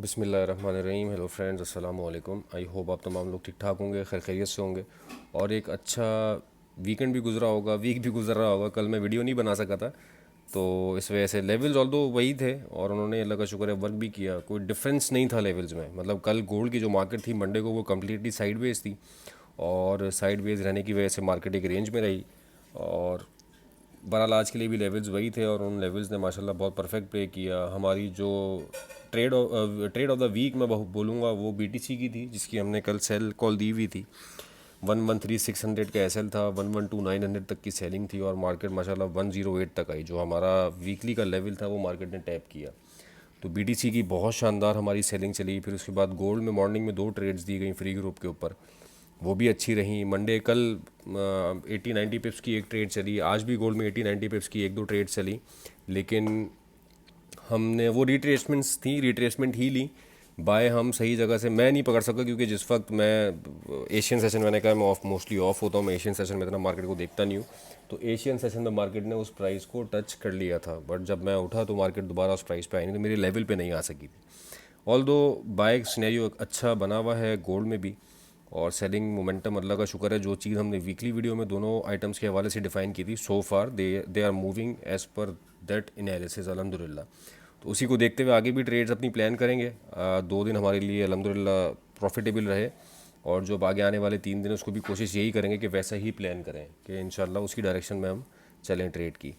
बिस्मिल्लाहिर्रहमानिर्रहीम। Hello friends, अस्सलाम वालेकुम। आई होप आप तमाम लोग ठीक ठाक होंगे, खैर खैरियत से होंगे और एक अच्छा वीकेंड भी गुजरा होगा, वीक भी गुजर रहा होगा। कल मैं वीडियो नहीं बना सका था तो इस वजह से लेवल्स ऑल दो वही थे और उन्होंने अल्लाह का शुक्र है वर्क भी किया। कोई डिफरेंस नहीं था लेवल्स में। मतलब कल गोल्ड की जो मार्केट थी मंडे को वो कम्प्लीटली साइडवेज थी और साइडवेज रहने की वजह से मार्केट एक रेंज में रही और बहरहाल आज के लिए भी लेवल्स वही थे और उन लेवल्स ने माशाल्लाह बहुत परफेक्ट प्ले किया। हमारी जो ट्रेड ऑफ द वीक मैं बोलूँगा वो बीटीसी की थी, जिसकी हमने कल सेल कॉल दी हुई थी। 113,600 का एसएल था, 112,900 तक की सेलिंग थी और मार्केट माशाल्लाह 108 तक आई। जो हमारा वीकली का लेवल था वो मार्केट ने टैप किया। तो बीटीसी की बहुत शानदार हमारी सेलिंग चली। फिर उसके बाद गोल्ड में मॉर्निंग में दो ट्रेड्स दी गई फ्री ग्रुप के ऊपर, वो भी अच्छी रही। मंडे कल 80-90 पिप्स की एक ट्रेड चली, आज भी गोल्ड में 80-90 पिप्स की एक दो ट्रेड चली, लेकिन हमने वो रिट्रेसमेंट्स थी, रिट्रेसमेंट ही ली। बाय हम सही जगह से मैं नहीं पकड़ सका क्योंकि जिस वक्त मैं एशियन सेशन, मैंने कहा मैं मोस्टली ऑफ होता हूँ, मैं एशियन सेशन में इतना मार्केट को देखता नहीं हूँ। तो एशियन सेशन में मार्केट ने उस प्राइस को टच कर लिया था, बट जब मैं उठा तो मार्केट दोबारा उस प्राइस पे आई नहीं, तो मेरे लेवल पे नहीं आ सकी थी। ऑल दो बाय सिनेरियो अच्छा बना हुआ है गोल्ड में भी और सेलिंग मोमेंटम अल्लाह का शुक्र है। जो चीज़ हमने वीकली वीडियो में दोनों आइटम्स के हवाले से डिफाइन की थी, so far they are moving as per that analysis अल्हम्दुलिल्लाह। तो उसी को देखते हुए आगे भी ट्रेड्स अपनी प्लान करेंगे। 2 दिन हमारे लिए अल्हम्दुलिल्लाह प्रॉफिटेबल रहे और जो अब आगे आने वाले 3 दिन उसको भी कोशिश यही करेंगे कि वैसा ही प्लान करें कि इंशाल्लाह उसकी डायरेक्शन में हम चलें ट्रेड की।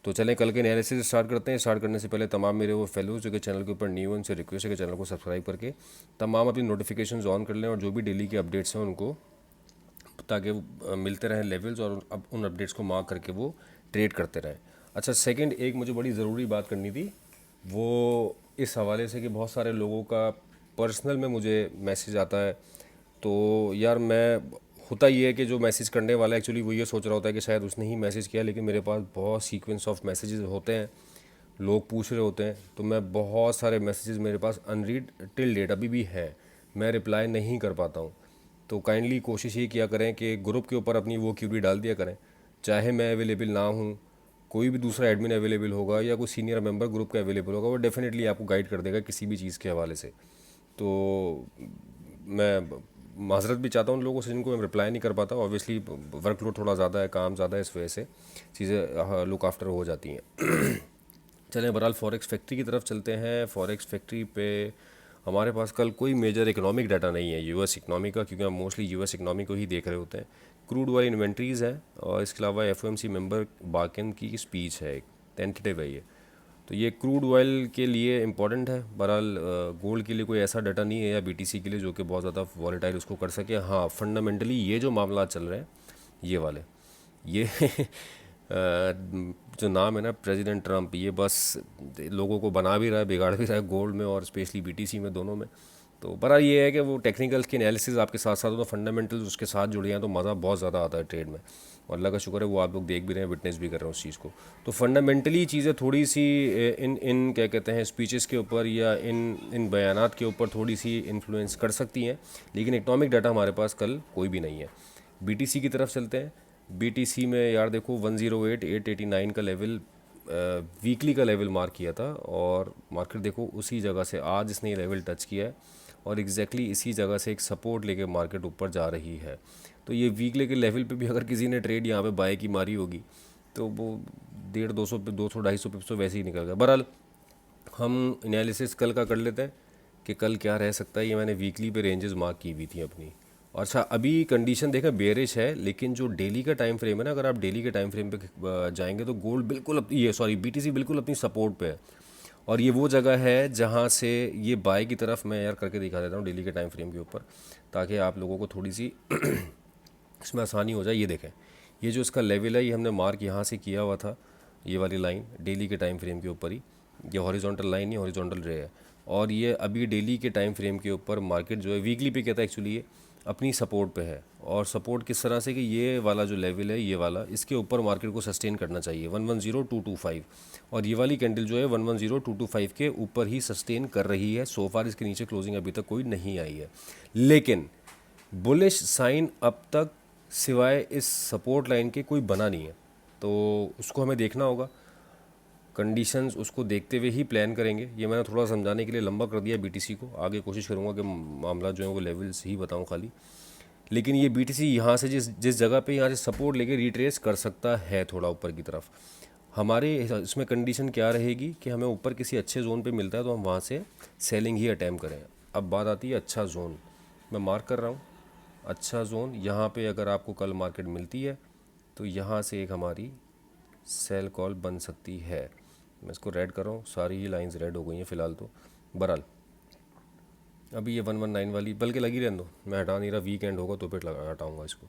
तो चलें कल के एनालिसिस स्टार्ट करते हैं। स्टार्ट करने से पहले तमाम मेरे वो फेलोज जो कि चैनल के ऊपर न्यू हैं उनसे रिक्वेस्ट है कि चैनल को सब्सक्राइब करके तमाम अपनी नोटिफिकेशंस ऑन कर लें और जो भी डेली के अपडेट्स हैं उनको, ताकि मिलते रहें लेवल्स और अब उन अपडेट्स को मार्क करके वो ट्रेड करते रहें। अच्छा, सेकंड एक मुझे बड़ी ज़रूरी बात करनी थी, वो इस हवाले से कि बहुत सारे लोगों का पर्सनल में मुझे मैसेज आता है। तो यार मैं, होता ये है कि जो मैसेज करने वाला एक्चुअली वो ये सोच रहा होता है कि शायद उसने ही मैसेज किया, लेकिन मेरे पास बहुत सीक्वेंस ऑफ मैसेजेस होते हैं, लोग पूछ रहे होते हैं, तो मैं बहुत सारे मैसेजेस मेरे पास अनरीड टिल डेट अभी भी है, मैं रिप्लाई नहीं कर पाता हूँ। तो काइंडली कोशिश ये किया करें कि ग्रुप के ऊपर अपनी वो क्यूरी डाल दिया करें, चाहे मैं अवेलेबल ना हूँ, कोई भी दूसरा एडमिन अवेलेबल होगा या कोई सीनियर मेंबर ग्रुप का अवेलेबल होगा, वो डेफिनेटली आपको गाइड कर देगा किसी भी चीज़ के हवाले से। तो मैं माजरत भी चाहता हूँ उन लोगों से जिनको मैं रिप्लाई नहीं कर पाता। ऑब्वियसली वर्कलोड थोड़ा ज़्यादा है, काम ज़्यादा है, इस वजह से चीज़ें लुक आफ्टर हो जाती हैं। चलें बहरहाल फॉरेक्स फैक्ट्री की तरफ चलते हैं। फॉरेक्स फैक्ट्री पे हमारे पास कल कोई मेजर इकोनॉमिक डाटा नहीं है यूएस इकनॉमी का, क्योंकि हम मोस्टली यूएस इकनॉमी को ही देख रहे होते हैं। क्रूड ऑयल इन्वेंट्रीज़ है और इसके अलावा एफओएमसी मेंबर बाकिन की स्पीच है, एक टेंटेटिव है ये। तो ये क्रूड ऑयल के लिए इंपॉर्टेंट है। बहरहाल गोल्ड के लिए कोई ऐसा डाटा नहीं है या बीटीसी के लिए जो कि बहुत ज़्यादा वॉलेटाइल उसको कर सके। हाँ, फंडामेंटली ये जो मामला चल रहे हैं ये वाले, ये जो नाम है ना प्रेसिडेंट ट्रम्प, ये बस लोगों को बना भी रहा है, बिगाड़ भी रहा है गोल्ड में और स्पेशली बीटीसी में, दोनों में। तो बड़ा ये है कि वो टेक्निकल्स की एनालिसिस आपके साथ साथ, तो फंडामेंटल्स उसके साथ जुड़े हैं, तो मज़ा बहुत ज़्यादा आता है ट्रेड में। और अल्लाह का शुक्र है वो आप लोग देख भी रहे हैं, विटनेस भी कर रहे हैं उस चीज़ को। तो फंडामेंटली चीज़ें थोड़ी सी इन इन क्या कहते हैं स्पीचेस के ऊपर या इन इन बयानात के ऊपर थोड़ी सी इन्फ्लुएंस कर सकती हैं, लेकिन इकनॉमिक डाटा हमारे पास कल कोई भी नहीं है। बीटीसी की तरफ चलते हैं। बीटीसी में यार देखो 108,889 का लेवल वीकली का लेवल मार्क किया था और मार्केट देखो उसी जगह से आज इसने ये लेवल टच किया है और एग्जैक्टली इसी जगह से एक सपोर्ट लेके मार्केट ऊपर जा रही है। तो ये वीकली के लेवल पे भी अगर किसी ने ट्रेड यहाँ पे बाय की मारी होगी तो वो 150-200 पे 200-250 पिप्स तो वैसे ही निकल गया। बहरहाल हम एनालिसिस कल का कर लेते हैं कि कल क्या रह सकता है। ये मैंने वीकली पे रेंजेस मार्क की हुई थी अपनी। और अच्छा, अभी कंडीशन देखें बेयरिश है, लेकिन जो डेली का टाइम फ्रेम है ना, अगर आप डेली के टाइम फ्रेम पे जाएंगे तो गोल्ड बिल्कुल ये सॉरी बीटीसी बिल्कुल अपनी सपोर्ट पे है और ये वो जगह है जहाँ से ये बाय की तरफ, मैं यार करके दिखा देता हूँ डेली के टाइम फ्रेम के ऊपर ताकि आप लोगों को थोड़ी सी इसमें आसानी हो जाए। ये देखें, ये जो इसका लेवल है ये हमने मार्क यहाँ से किया हुआ था, ये वाली लाइन डेली के टाइम फ्रेम के ऊपर ही, ये हॉरिजॉन्टल लाइन ही हॉरिजॉन्टल रे है और ये अभी डेली के टाइम फ्रेम के ऊपर मार्केट जो है वीकली पे कहता है एक्चुअली ये अपनी सपोर्ट पे है। और सपोर्ट किस तरह से कि ये वाला जो लेवल है ये वाला, इसके ऊपर मार्केट को सस्टेन करना चाहिए 110,225 और ये वाली कैंडल जो है 110,225 के ऊपर ही सस्टेन कर रही है। सो फार इसके नीचे क्लोजिंग अभी तक कोई नहीं आई है, लेकिन बुलिश साइन अब तक सिवाय इस सपोर्ट लाइन के कोई बना नहीं है, तो उसको हमें देखना होगा। कंडीशंस उसको देखते हुए ही प्लान करेंगे। ये मैंने थोड़ा समझाने के लिए लंबा कर दिया बीटीसी को, आगे कोशिश करूँगा कि मामला जो है वो लेवल्स ही बताऊँ खाली। लेकिन ये बीटीसी यहाँ से जिस जिस जगह पे यहाँ से सपोर्ट लेके रिट्रेस कर सकता है थोड़ा ऊपर की तरफ, हमारे इसमें कंडीशन क्या रहेगी कि हमें ऊपर किसी अच्छे जोन पे मिलता है तो हम वहाँ से सेलिंग ही अटैम्प्ट करें। अब बात आती है अच्छा जोन, मैं मार्क कर रहा हूँ अच्छा जोन। यहाँ पे अगर आपको कल मार्केट मिलती है तो यहाँ से एक हमारी सेल कॉल बन सकती है। मैं इसको रेड कर रहा हूँ, सारी ही लाइंस रेड हो गई हैं फ़िलहाल तो। बहरहाल अभी ये 119 वाली बल्कि लगी रहने दो, मैं हटा नहीं रहा, वीकेंड होगा तो फिर हटाऊंगा इसको।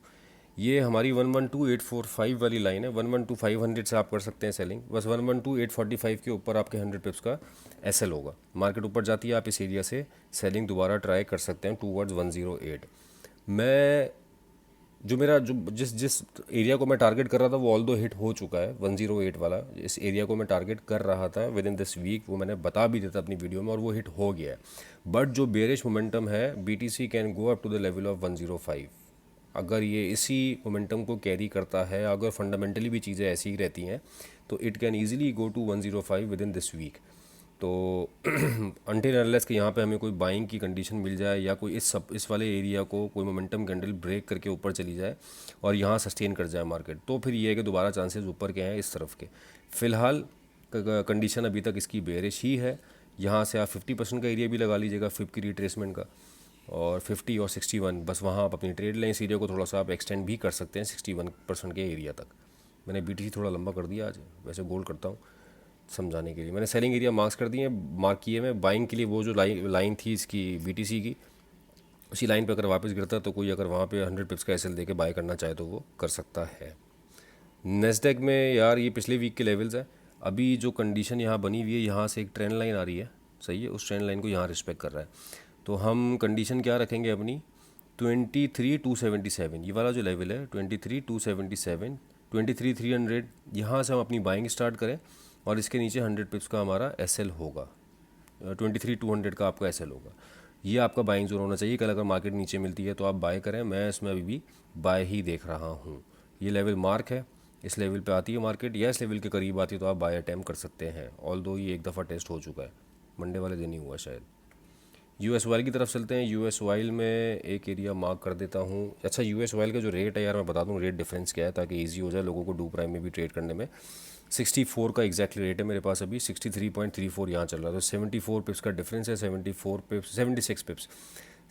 ये हमारी 112845 वाली लाइन है। 112500 से आप कर सकते हैं सेलिंग, बस 112845 के ऊपर आपके 100 पिप्स का एसएल होगा। मार्केट ऊपर जाती है आप इस एरिया से सेलिंग दोबारा ट्राई कर सकते हैं टूवर्ड्स 108। मैं जो मेरा जो जिस जिस एरिया को मैं टारगेट कर रहा था वो ऑल दो हिट हो चुका है। 108 वाला इस एरिया को मैं टारगेट कर रहा था विद इन दिस वीक, वो मैंने बता भी दिया था अपनी वीडियो में और वो हिट हो गया है। बट जो बेरिश मोमेंटम है, BTC can go up to the level of 105। अगर ये इसी मोमेंटम को कैरी करता है, अगर फंडामेंटली भी चीज़ें ऐसी ही रहती हैं तो it can easily go to 105 within this week. तो अनटिल अनलेस कि यहाँ पे हमें कोई बाइंग की कंडीशन मिल जाए या कोई इस वाले एरिया को कोई मोमेंटम कैंडल ब्रेक करके ऊपर चली जाए और यहाँ सस्टेन कर जाए मार्केट, तो फिर ये है कि दोबारा चांसेस ऊपर के हैं इस तरफ के। फ़िलहाल कंडीशन अभी तक इसकी बेरिश ही है। यहाँ से आप 50% का एरिया भी लगा लीजिएगा फिप की रिट्रेसमेंट का, और 50 और 61 बस वहाँ आप अपनी ट्रेड लाइन एरिया को थोड़ा सा आप एक्सटेंड भी कर सकते हैं 61% के एरिया तक। मैंने बीटीसी थोड़ा लंबा कर दिया आज, वैसे गोल्ड करता हूँ समझाने के लिए। मैंने सेलिंग एरिया मार्क्स कर दिए, मार्क किए मैं बाइंग के लिए। वो जो लाइन थी इसकी बीटीसी की, उसी लाइन पे अगर वापस गिरता तो कोई अगर वहाँ पे 100 पिप्स का एसएल दे के बाय करना चाहे तो वो कर सकता है। नेस्डेक में यार ये पिछले वीक के लेवल्स हैं। अभी जो कंडीशन यहाँ बनी हुई है, यहाँ से एक ट्रेंड लाइन आ रही है, सही है, उस ट्रेंड लाइन को यहाँ रिस्पेक्ट कर रहा है। तो हम कंडीशन क्या रखेंगे अपनी, 23,277 ये वाला जो लेवल है 23,277, 23,300, यहाँ से हम अपनी बाइंग स्टार्ट करें और इसके नीचे 100 पिप्स का हमारा एसएल होगा, 23,200 का आपका एसएल होगा। ये आपका बाइंग जोन होना चाहिए। कल अगर मार्केट नीचे मिलती है तो आप बाय करें, मैं इसमें अभी भी बाय ही देख रहा हूँ। ये लेवल मार्क है, इस लेवल पे आती है मार्केट या इस लेवल के करीब आती है तो आप बाय अटैम्प्ट कर सकते हैं। ऑल दो ये एक दफ़ा टेस्ट हो चुका है, मंडे वाले दिन ही हुआ शायद। यूएस ऑयल की तरफ चलते हैं। यूएस ऑयल में एक एरिया मार्क कर देता हूँ। अच्छा, यूएस ऑयल का जो रेट है यार मैं बता दूँ रेट डिफरेंस क्या है ताकि इजी हो जाए लोगों को डू प्राइम में भी ट्रेड करने में। 64 का एग्जैक्टली रेट है मेरे पास, अभी 63.34 यहाँ चल रहा है, तो 74 पिप्स का डिफरेंस है। 74 पिप्स 76 पिप्स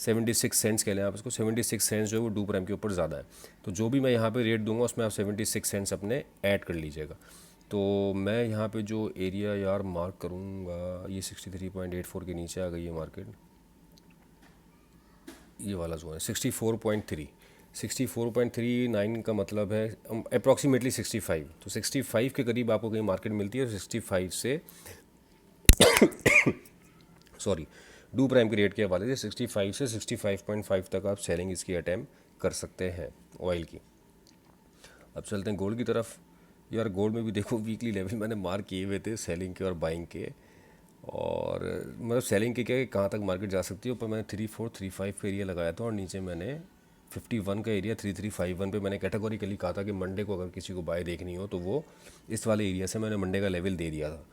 76 सेंट्स कह लें आप इसको। 76 सेंट्स जो है वो डू प्राइम के ऊपर ज़्यादा है, तो जो भी मैं यहाँ पे रेट दूंगा उसमें आप 76 सेंट्स अपने ऐड कर लीजिएगा। तो मैं यहाँ पे जो एरिया यार मार्क करूँगा, ये 63.84 के नीचे आ गई है मार्केट, ये वाला जो है 64.3, 64.39 का मतलब है अप्रॉक्सीमेटली 65। तो 65 के करीब आपको कहीं मार्केट मिलती है, 65 से सॉरी डू प्राइम के रेट के हवाले से 65 से 65.5 तक आप सेलिंग इसकी अटैम्प्ट कर सकते हैं ऑयल की। अब चलते हैं गोल्ड की तरफ। यार गोल्ड में भी देखो वीकली लेवल मैंने मार्क किए हुए थे सेलिंग के और बाइंग के, और मतलब सेलिंग के क्या कहाँ तक मार्केट जा सकती है, ऊपर मैंने 3435 पे एरिया लगाया था और नीचे मैंने 51 का एरिया 3351 पे मैंने कैटेगोरिकली कहा था कि मंडे को अगर किसी को बाय देखनी हो तो वो इस वाले एरिया से मैंने मंडे का लेवल दे दिया था।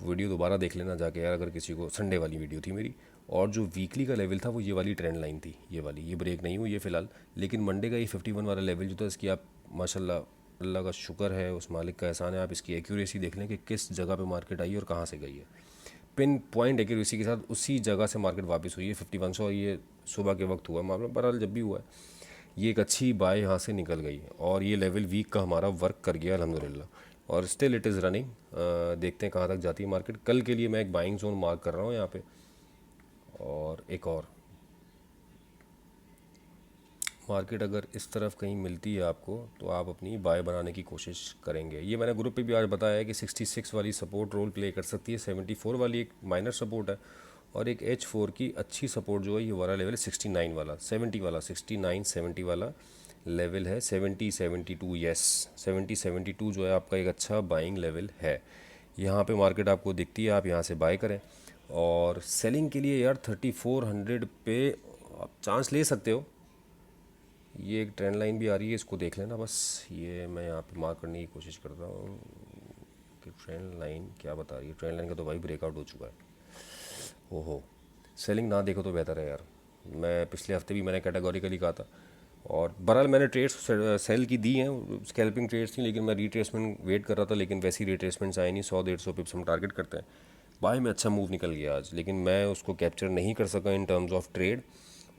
वीडियो दोबारा देख लेना जाके यार अगर किसी को, संडे वाली वीडियो थी मेरी। और जो वीकली का लेवल था वो ये वाली ट्रेंड लाइन थी, ये वाली, ये ब्रेक नहीं हुई है फ़िलहाल। लेकिन मंडे का ये 51 वाला लेवल जो था इसकी आप माशाल्लाह अल्लाह का शुक्र है, उस मालिक का एहसान है, आप इसकी एक्यूरेसी देख लें कि किस जगह पे मार्केट आई और कहाँ से गई है। पिन पॉइंट एक्यूरेसी के साथ उसी जगह से मार्केट वापस हुई है 51 से, और ये सुबह के वक्त हुआ मामला। बहरहाल जब भी हुआ है ये एक अच्छी बाय यहाँ से निकल गई और ये लेवल वीक का हमारा वर्क कर गया अल्हम्दुलिल्लाह, और स्टिल इट इज़ रनिंग। देखते हैं कहाँ तक जाती है मार्केट। कल के लिए मैं एक बाइंग जोन मार्क कर रहा हूँ यहाँ पे, और एक और मार्केट अगर इस तरफ कहीं मिलती है आपको तो आप अपनी बाय बनाने की कोशिश करेंगे। ये मैंने ग्रुप पे भी आज बताया है कि 66 वाली सपोर्ट रोल प्ले कर सकती है, 74 वाली एक माइनर सपोर्ट है, और एक H4 की अच्छी सपोर्ट जो है ये वाला लेवल है 69 वाला, 70 वाला, 69 70 वाला लेवल है। 70 72, यस 70 72 जो है आपका एक अच्छा बाइंग लेवल है। यहाँ पे मार्केट आपको दिखती है, आप यहाँ से बाय करें। और सेलिंग के लिए यार 3400 पे आप चांस ले सकते हो। ये एक ट्रेंड लाइन भी आ रही है, इसको देख लेना बस। ये मैं यहाँ पे मार्क करने की कोशिश करता हूँ, कि ट्रेंड लाइन क्या बता रही है। ट्रेंड लाइन का तो भाई ब्रेकआउट हो चुका है। ओहो, सेलिंग ना देखो तो बेहतर है यार। मैं पिछले हफ्ते भी मैंने कैटेगोरिकली कहा था, और बहरहाल मैंने ट्रेड्स सेल की दी हैं, स्कैल्पिंग ट्रेड्स थी, लेकिन मैं रिट्रेसमेंट वेट कर रहा था, लेकिन वैसी रिट्रेसमेंट्स आए नहीं। 100-150 पिप्स हम टारगेट करते हैं। बाय में अच्छा मूव निकल गया आज, लेकिन मैं उसको कैप्चर नहीं कर सका in terms of trade.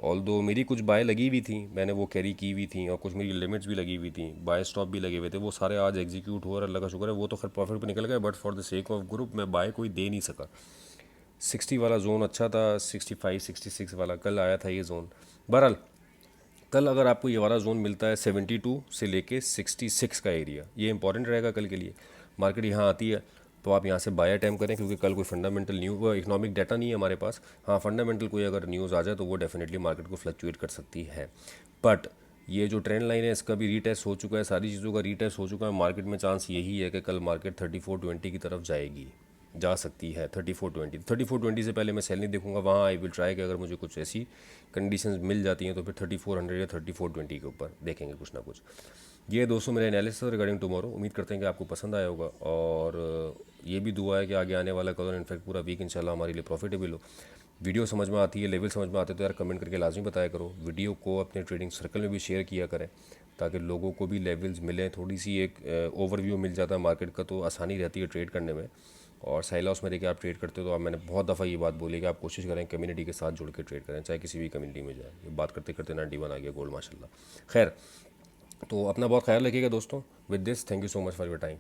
All दो मेरी कुछ बाय लगी हुई थी, मैंने वो कैरी की हुई थी, और कुछ मेरी लिमिट्स भी लगी हुई थी, बाय स्टॉप भी लगे हुए थे, वो सारे आज एग्जीक्यूट हुआ और अल्लाह का शुक्र है वो तो खैर प्रॉफिट पे निकल गए, but for the sake of group मैं बाय कोई दे नहीं सका। 60 वाला जोन अच्छा था, 65-66 वाला कल आया था ये जोन। बहरहाल कल अगर आपको ये वाला जोन मिलता है 72 से लेके 66 का एरिया, ये इंपॉर्टेंट रहेगा कल के लिए। मार्केट यहाँ आती है तो आप यहाँ से बाय अटैम्प्ट करें, क्योंकि कल कोई फंडामेंटल इकोनॉमिक डाटा नहीं है हमारे पास। हाँ, फंडामेंटल कोई अगर न्यूज़ आ जाए तो वो डेफिनेटली मार्केट को फ्लक्चुएट कर सकती है। बट ये जो ट्रेंड लाइन है इसका भी रीटेस्ट हो चुका है, सारी चीज़ों का रीटेस्ट हो चुका है। मार्केट में चांस यही है कि कल मार्केट 3420 की तरफ जाएगी, जा सकती है 3420 से पहले मैं सेल नहीं देखूंगा। वहाँ आई विल ट्राई कि अगर मुझे कुछ ऐसी कंडीशंस मिल जाती हैं तो फिर 3400 या 3420 के ऊपर देखेंगे कुछ ना कुछ। ये दोस्तों मेरे एनालिसिस रिगार्डिंग टुमारो, उम्मीद करते हैं कि आपको पसंद आया होगा, और ये भी दुआ है कि आगे आने वाला कल और इनफैक्ट पूरा वीक इंशाल्लाह हमारे लिए प्रॉफिटेबल हो। वीडियो समझ में आती है, लेवल समझ में आते हैं तो यार कमेंट करके लाजमी बताया करो। वीडियो को अपने ट्रेडिंग सर्कल में भी शेयर किया करें ताकि लोगों को भी लेवल्स मिलें, थोड़ी सी एक ओवरव्यू मिल जाता है मार्केट का, तो आसानी रहती है ट्रेड करने में। और साइल हाउस में देखिए आप ट्रेड करते हो तो आप, मैंने बहुत दफ़ा ये बात बोली कि आप कोशिश करें कम्युनिटी के साथ जुड़ के ट्रेड करें, चाहे किसी भी कम्युनिटी में जाए। ये बात करते करते 91 आ गया गोल्ड माशाल्लाह। खैर, तो अपना बहुत ख्याल रखिएगा दोस्तों। With this, thank you so much for your time.